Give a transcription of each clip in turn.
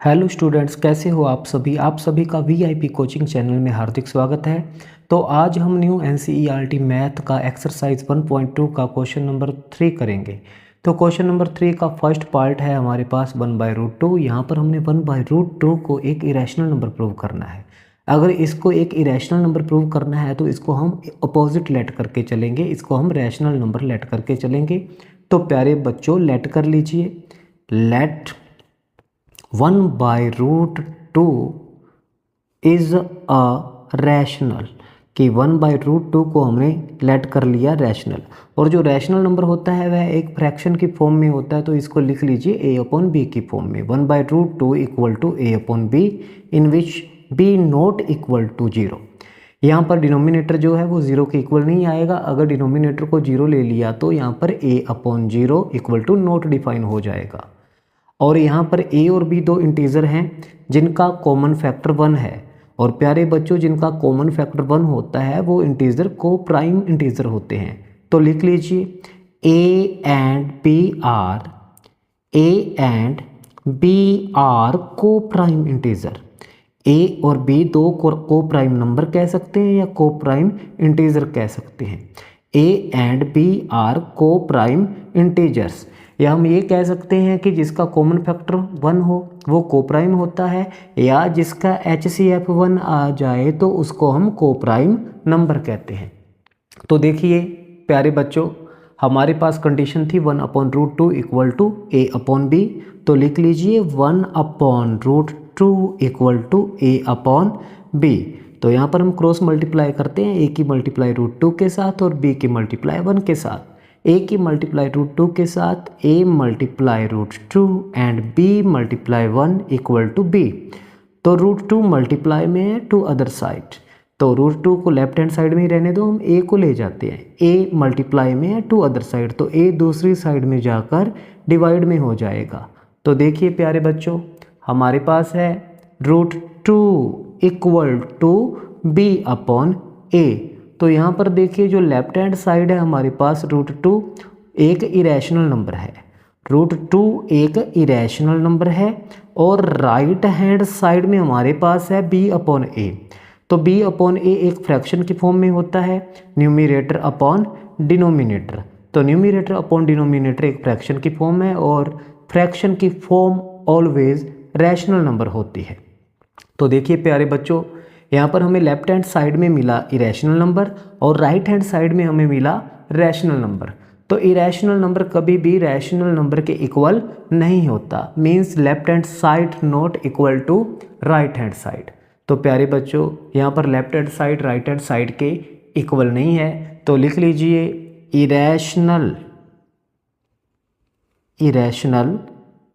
Hello students, कैसे हो आप सभी का वीआईपी कोचिंग चैनल में हार्दिक स्वागत है। तो आज हम न्यू एनसीईआरटी मैथ का एक्सरसाइज 1.2 का क्वेश्चन नंबर 3 करेंगे। तो क्वेश्चन नंबर 3 का फर्स्ट पार्ट है हमारे पास 1/√2। यहाँ पर हमने 1/√2 को एक इरेशनल नंबर प्रूव करना है। अगर इसको एक इरेशनल नंबर प्रूव करना है तो इसको हम अपोजिट लेट करके चलेंगे, इसको हम रैशनल नंबर लेट करके चलेंगे। तो प्यारे बच्चों, लेट कर लीजिए। लेट 1/√2 इज़ अ रैशनल, कि 1/√2 को हमने लेट कर लिया रैशनल। और जो रैशनल नंबर होता है वह एक फ्रैक्शन की फॉर्म में होता है, तो इसको लिख लीजिए a/b की फॉर्म में। 1/√2 equal to a/b in which b not equal to 0। यहाँ पर डिनोमिनेटर जो है वो 0 के इक्वल नहीं आएगा। अगर डिनोमिनेटर को 0 ले लिया तो यहाँ पर a/0 equal to not define हो जाएगा। और यहाँ पर a और b दो इंटीजर हैं जिनका कॉमन फैक्टर 1 है। और प्यारे बच्चों, जिनका कॉमन फैक्टर 1 होता है वो इंटीजर को प्राइम इंटीजर होते हैं। तो लिख लीजिए a एंड b आर को प्राइम इंटीजर। a और b दो को प्राइम नंबर कह सकते हैं या को प्राइम इंटीजर कह सकते हैं। a एंड b आर को प्राइम इंटीजर्स, या हम ये कह सकते हैं कि जिसका कॉमन फैक्टर 1 हो वो को प्राइम होता है, या जिसका HCF 1 आ जाए तो उसको हम को प्राइम नंबर कहते हैं। तो देखिए प्यारे बच्चों, हमारे पास कंडीशन थी 1/√2 इक्वल टू a/b। तो लिख लीजिए 1/√2 इक्वल टू a/b। तो यहाँ पर हम क्रॉस मल्टीप्लाई करते हैं, a की मल्टीप्लाई √2 के साथ और b की मल्टीप्लाई 1 के साथ। a की मल्टीप्लाई √2 के साथ a multiply √2 and b multiply 1 equal to b। तो √2 मल्टीप्लाई में है टू अदर साइड, तो √2 को लेफ्ट हैंड साइड में ही रहने दो, हम a को ले जाते हैं। a मल्टीप्लाई में है टू अदर साइड, तो a दूसरी साइड में जाकर डिवाइड में हो जाएगा। तो देखिए प्यारे बच्चों, हमारे पास है √2 इक्वल टू b/a। तो यहाँ पर देखिए जो लेफ्ट हैंड साइड है हमारे पास √2 एक इरेशनल नंबर है, √2 एक इरेशनल नंबर है। और राइट हैंड साइड में हमारे पास है b/a। तो b/a एक फ्रैक्शन की फॉर्म में होता है, न्यूमरेटर अपॉन डिनोमिनेटर। तो न्यूमरेटर अपॉन डिनोमिनेटर एक फ्रैक्शन की फॉर्म है और फ्रैक्शन की फॉर्म ऑलवेज रैशनल नंबर होती है। तो देखिए प्यारे बच्चों, यहाँ पर हमें लेफ्ट हैंड साइड में मिला इरेशनल नंबर और राइट हैंड साइड में हमें मिला रैशनल नंबर। तो इरेशनल नंबर कभी भी रैशनल नंबर के इक्वल नहीं होता, means left hand side not equal to right hand side. तो प्यारे बच्चों, यहाँ पर left hand side right hand side के इक्वल नहीं है, तो लिख लीजिए irrational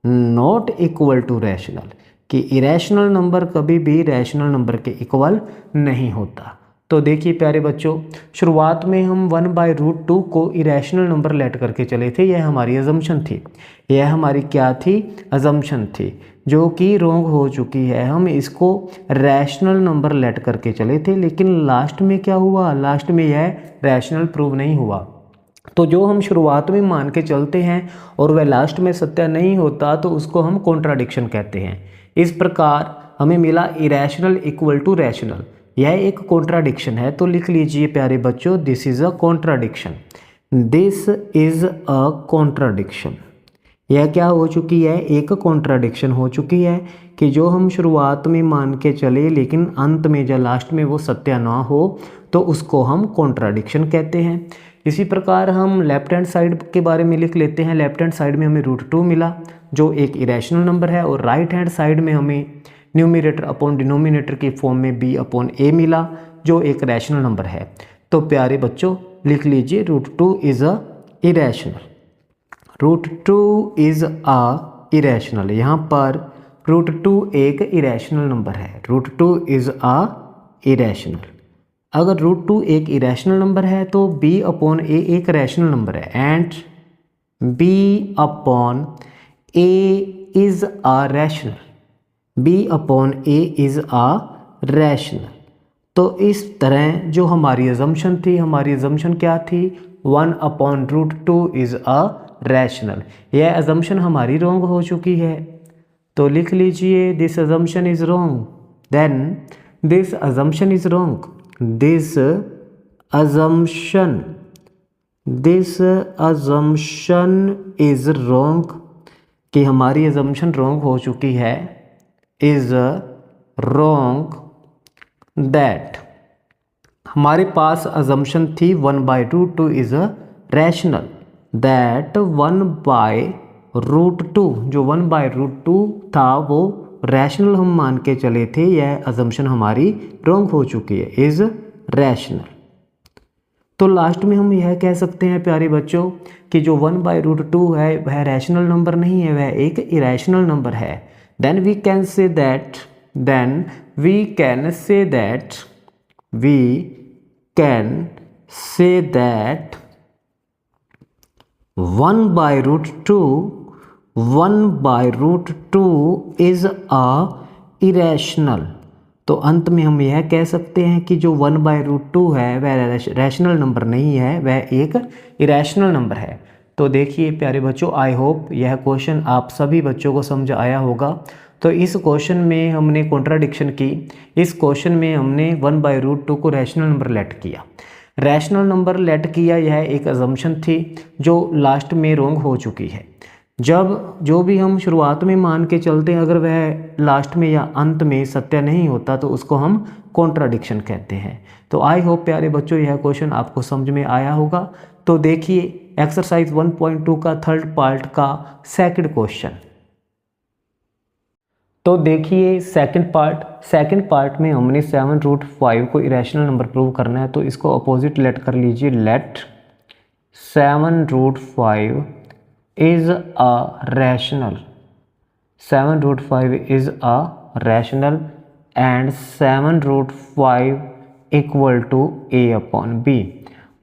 not equal to rational, कि इरेशनल नंबर कभी भी रैशनल नंबर के इक्वल नहीं होता। तो देखिए प्यारे बच्चों, शुरुआत में हम 1/√2 को इरेशनल नंबर लेट करके चले थे, यह हमारी अजम्पशन थी। यह हमारी क्या थी? अजम्पशन थी, जो कि रॉन्ग हो चुकी है। हम इसको रैशनल नंबर लेट करके चले थे, लेकिन लास्ट में क्या हुआ? लास्ट में यह रैशनल प्रूव नहीं हुआ। तो जो हम शुरुआत में मान के चलते हैं और वह लास्ट में सत्य नहीं होता तो उसको हम कॉन्ट्राडिक्शन कहते हैं। इस प्रकार हमें मिला इरेशनल इक्वल टू रैशनल, यह एक कॉन्ट्राडिक्शन है। तो लिख लीजिए प्यारे बच्चों, this is a contradiction. This is a contradiction, यह क्या हो चुकी है? एक कॉन्ट्राडिक्शन हो चुकी है, कि जो हम शुरुआत में मान के चले लेकिन अंत में या लास्ट में वो सत्य ना हो तो उसको हम कॉन्ट्राडिक्शन कहते हैं। इसी प्रकार हम लेफ्ट हैंड साइड के बारे में लिख लेते हैं। लेफ्ट हैंड साइड में हमें √2 मिला जो एक इरेशनल नंबर है, और राइट हैंड साइड में हमें न्यूमरेटर अपॉन डिनोमिनेटर की फॉर्म में b/a मिला जो एक रैशनल नंबर है। तो प्यारे बच्चों लिख लीजिए √2 is a irrational. √2 is a irrational, यहाँ पर √2 एक इरेशनल नंबर है। √2 इज़ अ इरेशनल। अगर √2 एक इरेशनल नंबर है तो b/a एक रैशनल नंबर है, and b/a is a rational. b/a is a rational. तो इस तरह जो हमारी अजम्पशन थी, हमारी अजम्पशन क्या थी? 1/√2 इज़ अ रैशनल। यह अजम्पशन हमारी रॉन्ग हो चुकी है। तो लिख लीजिए this assumption is wrong, then this assumption is wrong, this assumption is wrong, कि हमारी अजम्पशन रॉन्ग हो चुकी है, इज रॉन्ग, दैट हमारे पास अजम्पशन थी 1/√2 इज अ रैशनल, दैट 1/√2 जो 1/√2 था वो रैशनल हम मान के चले थे, यह अजम्पशन हमारी रॉन्ग हो चुकी है, इज रैशनल। तो लास्ट में हम यह कह सकते हैं प्यारे बच्चों कि जो 1/√2 है वह रैशनल नंबर नहीं है, वह एक इरेशनल नंबर है। Then we can say that 1/√2 is a irrational. तो अंत में हम यह कह सकते हैं कि जो 1/√2 है वह रैशनल नंबर नहीं है, वह एक इरेशनल नंबर है। तो देखिए प्यारे बच्चों, आई होप यह क्वेश्चन आप सभी बच्चों को समझ आया होगा। तो इस क्वेश्चन में हमने कॉन्ट्राडिक्शन की, इस क्वेश्चन में हमने 1/√2 को रैशनल नंबर लेट किया, रैशनल नंबर लेट किया, यह एक अजम्पशन थी जो लास्ट में रॉन्ग हो चुकी है। जब जो भी हम शुरुआत में मान के चलते हैं अगर वह लास्ट में या अंत में सत्य नहीं होता तो उसको हम कॉन्ट्राडिक्शन कहते हैं। तो आई होप प्यारे बच्चों यह क्वेश्चन आपको समझ में आया होगा। तो देखिए एक्सरसाइज 1.2 का थर्ड पार्ट का सेकंड क्वेश्चन। तो देखिए सेकंड पार्ट में हमने 7√5 को इरेशनल नंबर प्रूव करना है। तो इसको अपोजिट लेट कर लीजिए, late 7√5 is a rational, 7√5 is a rational and 7√5 equal to a upon b,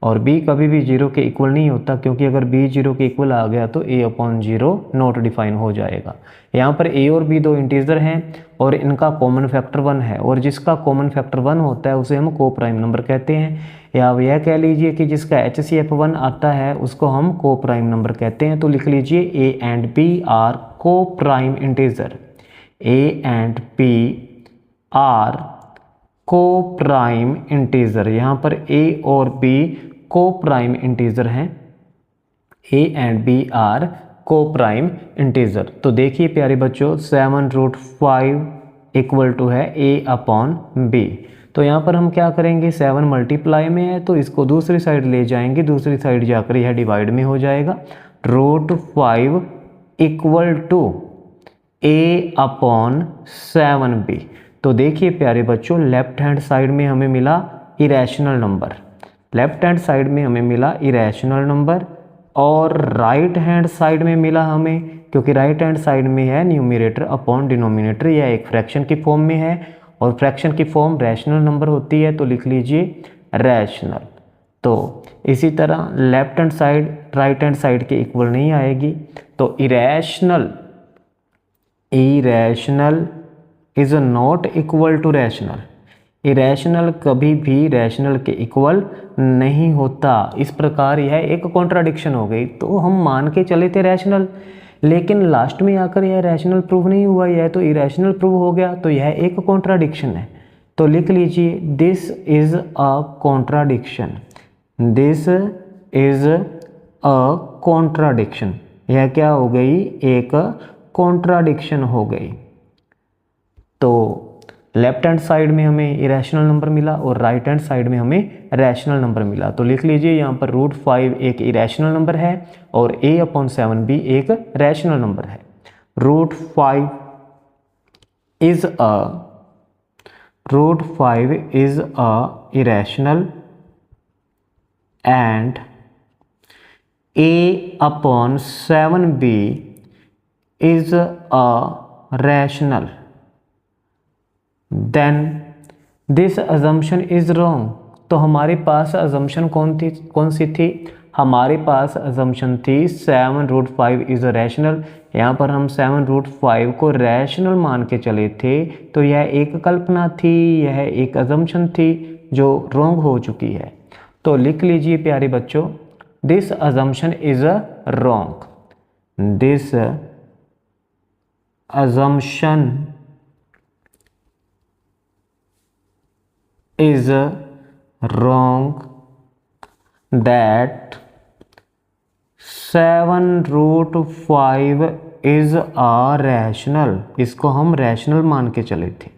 और b कभी भी 0 के इक्वल नहीं होता, क्योंकि अगर b 0 के इक्वल आ गया तो a अपॉन 0 नॉट डिफाइन हो जाएगा। यहाँ पर a और b दो इंटीजर हैं और इनका कॉमन फैक्टर 1 है, और जिसका कॉमन फैक्टर 1 होता है उसे हम को प्राइम नंबर कहते हैं, या यह कह लीजिए कि जिसका HCF 1 आता है उसको हम को प्राइम नंबर कहते हैं। तो लिख लीजिए a एंड b आर को prime integer, a and b are को प्राइम इंटीजर। यहाँ पर a और b को प्राइम इंटीजर हैं, a एंड b आर को प्राइम इंटीजर। तो देखिए प्यारे बच्चों 7√5 इक्वल टू है a अपॉन b। तो यहाँ पर हम क्या करेंगे, 7 मल्टीप्लाई में है तो इसको दूसरी साइड ले जाएंगे, दूसरी साइड जाकर यह डिवाइड में हो जाएगा। √5 equal to a upon 7b। तो देखिए प्यारे बच्चों लेफ्ट हैंड साइड में हमें मिला irrational number, left hand side में हमें मिला इरेशनल नंबर, और राइट हैंड साइड में मिला हमें, क्योंकि राइट हैंड साइड में है न्यूमरेटर अपॉन डिनोमिनेटर, यह एक फ्रैक्शन की फॉर्म में है और फ्रैक्शन की फॉर्म रैशनल नंबर होती है, तो लिख लीजिए रैशनल। तो इसी तरह left hand side right hand side के इक्वल नहीं आएगी, तो irrational is not equal to rational, irrational कभी भी रैशनल के इक्वल नहीं होता। इस प्रकार यह एक कॉन्ट्राडिक्शन हो गई। तो हम मान के चले थे रैशनल, लेकिन लास्ट में आकर यह रैशनल प्रूव नहीं हुआ, यह तो इरेशनल प्रूव हो गया, तो यह एक कॉन्ट्राडिक्शन है। तो लिख लीजिए this is a contradiction, this is a contradiction. यह क्या हो गई, एक कॉन्ट्राडिक्शन हो गई। तो लेफ्ट हैंड साइड में हमें इरेशनल नंबर मिला और राइट हैंड साइड में हमें रैशनल नंबर मिला। तो लिख लीजिए यहाँ पर √5 एक इरेशनल नंबर है और a अपॉन 7b एक रैशनल नंबर है। √5 is a irrational and a upon 7b is a rational, then this assumption is wrong. तो हमारे पास अजम्पशन कौन सी थी, हमारे पास अजम्पशन थी 7√5 इज अ रैशनल। यहाँ पर हम 7√5 को रैशनल मान के चले थे, तो यह एक कल्पना थी, यह एक अजम्पशन थी जो रॉन्ग हो चुकी है। तो लिख लीजिए प्यारे बच्चों this assumption is a wrong, this assumption is wrong that 7√5 is a rational, इसको हम रैशनल मान के चले थे।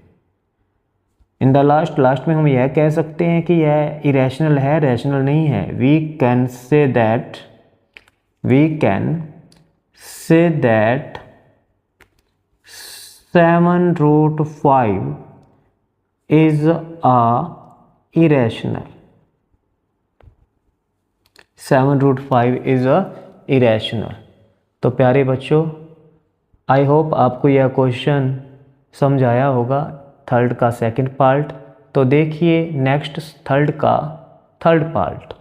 इन द लास्ट में हम यह कह सकते हैं कि यह इरेशनल है, रैशनल नहीं है। We can say that 7√5 is a irrational। 7√5 is a irrational। तो प्यारे बच्चों, आई होप आपको यह क्वेश्चन समझ आया होगा, थर्ड का सेकंड पार्ट। तो देखिए नेक्स्ट थर्ड का थर्ड पार्ट।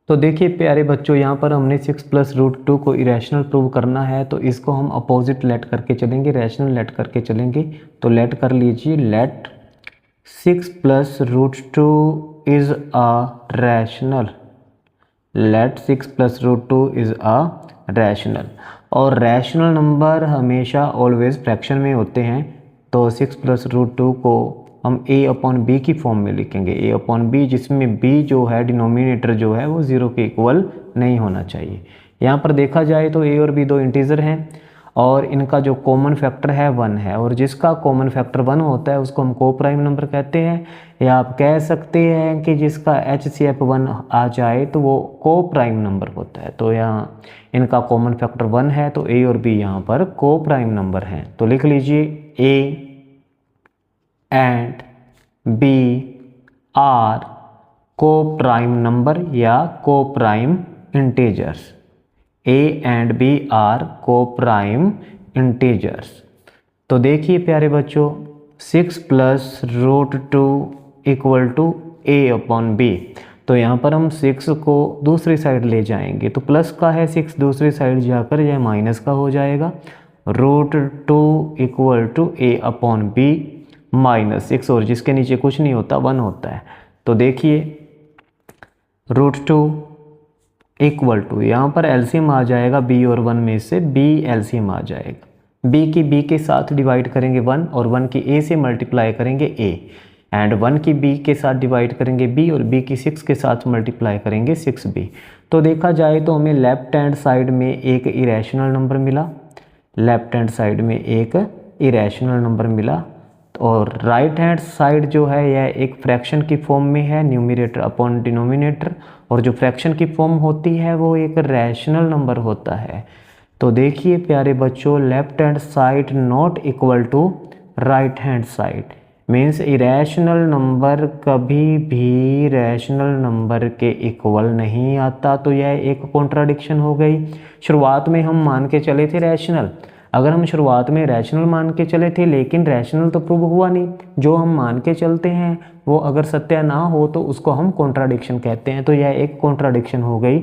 तो देखिए प्यारे बच्चों, यहाँ पर हमने 6 + √2 को इरेशनल प्रूव करना है, तो इसको हम अपोजिट लेट करके चलेंगे, रैशनल लेट करके चलेंगे। तो लेट कर लीजिए, let 6 + √2 is a rational. Let 6 + √2 is a rational. और रैशनल नंबर हमेशा ऑलवेज फ्रैक्शन में होते हैं, तो 6 + √2 को हम a/b की फॉर्म में लिखेंगे। a/b जिसमें b जो है डिनोमिनेटर जो है वो 0 के इक्वल नहीं होना चाहिए। यहाँ पर देखा जाए तो a और b दो इंटीजर हैं और इनका जो कॉमन फैक्टर है 1 है, और जिसका कॉमन फैक्टर 1 होता है उसको हम को प्राइम नंबर कहते हैं, या आप कह सकते हैं कि जिसका HCF 1 आ जाए तो वो को प्राइम नंबर होता है। तो यहाँ इनका कॉमन फैक्टर 1 है, तो a और b यहाँ पर को प्राइम नंबर हैं। तो लिख लीजिए a एंड b आर को प्राइम नंबर या co prime integers. a and b are को प्राइम इंटीजर्स। तो देखिए प्यारे बच्चों, 6 + √2 = a/b। तो यहाँ पर हम 6 को दूसरी साइड ले जाएंगे, तो प्लस का है 6, दूसरी साइड जाकर यह माइनस का हो जाएगा। √2 = a/b -6, और जिसके नीचे कुछ नहीं होता 1 होता है। तो देखिए √2 = यहाँ पर एलसीएम आ जाएगा b और 1 में से b एलसीएम आ जाएगा। b की b के साथ डिवाइड करेंगे 1, और 1 की a से मल्टीप्लाई करेंगे a, एंड 1 की b के साथ डिवाइड करेंगे b, और b की 6 के साथ मल्टीप्लाई करेंगे 6b। तो देखा जाए तो हमें लेफ्ट हैंड साइड में एक इरेशनल नंबर मिला, लेफ्ट हैंड साइड में एक इरेशनल नंबर मिला, और राइट हैंड साइड जो है यह एक फ्रैक्शन की फॉर्म में है, न्यूमरेटर अपॉन डिनोमिनेटर, और जो फ्रैक्शन की फॉर्म होती है वो एक रैशनल नंबर होता है। तो देखिए प्यारे बच्चों, left hand side not equal to right hand side means irrational number कभी भी रैशनल नंबर के इक्वल नहीं आता। तो यह एक कॉन्ट्राडिक्शन हो गई। शुरुआत में हम मान के चले थे रैशनल, अगर हम शुरुआत में रैशनल मान के चले थे लेकिन रैशनल तो प्रूव हुआ नहीं, जो हम मान के चलते हैं वो अगर सत्य ना हो तो उसको हम कॉन्ट्राडिक्शन कहते हैं। तो यह एक कॉन्ट्राडिक्शन हो गई।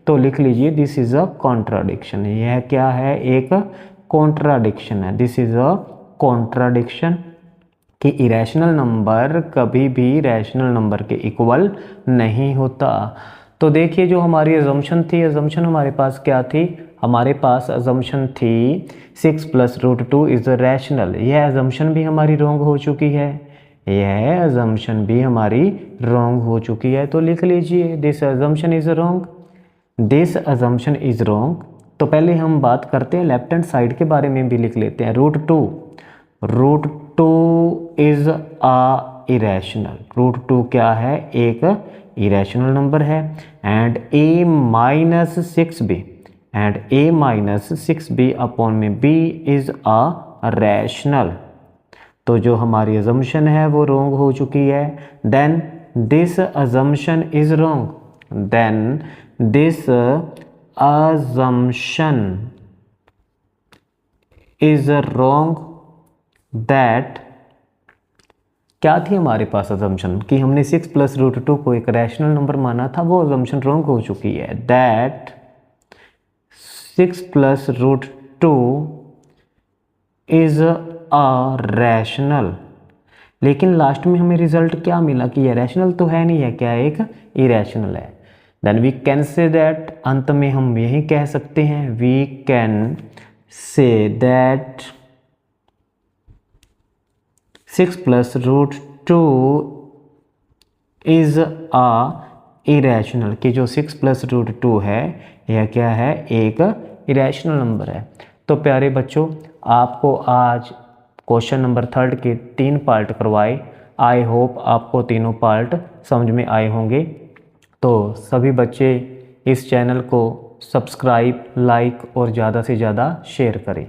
तो लिख लीजिए दिस इज़ अ कॉन्ट्राडिक्शन। यह क्या है? एक कॉन्ट्राडिक्शन है। दिस इज़ अ कॉन्ट्राडिक्शन कि इरेशनल नंबर कभी भी रैशनल नंबर के इक्वल नहीं होता। तो देखिए जो हमारी अजम्पशन थी, अजम्पशन हमारे पास क्या थी? हमारे पास अजम्पशन थी 6 + √2 इज़ रैशनल। यह अजम्पशन भी हमारी रॉन्ग हो चुकी है, यह अजम्पशन भी हमारी रॉन्ग हो चुकी है। तो लिख लीजिए this assumption is wrong, this assumption is wrong. तो पहले हम बात करते हैं लेफ्ट हैंड साइड के बारे में भी लिख लेते हैं। √2 इज़ अ इरेशनल। √2 क्या है? एक इरेशनल नंबर है। And a - 6b and a - 6b upon में b इज़ अ रैशनल। तो जो हमारी अजम्पशन है वो रॉन्ग हो चुकी है। Then this assumption is wrong, then this assumption is wrong that क्या थी हमारे पास अजम्पशन कि हमने 6 + √2 को एक रैशनल नंबर माना था, वो अजम्पशन रॉन्ग हो चुकी है। That 6 + √2 is a rational. लेकिन लास्ट में हमें रिजल्ट क्या मिला कि यह रैशनल तो है नहीं है, क्या एक इरेशनल है। Then we can say that, अंत में हम यही कह सकते हैं, we can say that 6 plus root 2 is a irrational, कि जो 6 प्लस रूट 2 है यह क्या है, एक इरेशनल नंबर है। तो प्यारे बच्चों, आपको आज क्वेश्चन नंबर 3 के 3 पार्ट करवाए। आई होप आपको तीनों पार्ट समझ में आए होंगे। तो सभी बच्चे इस चैनल को सब्सक्राइब, लाइक और ज़्यादा से ज़्यादा शेयर करें।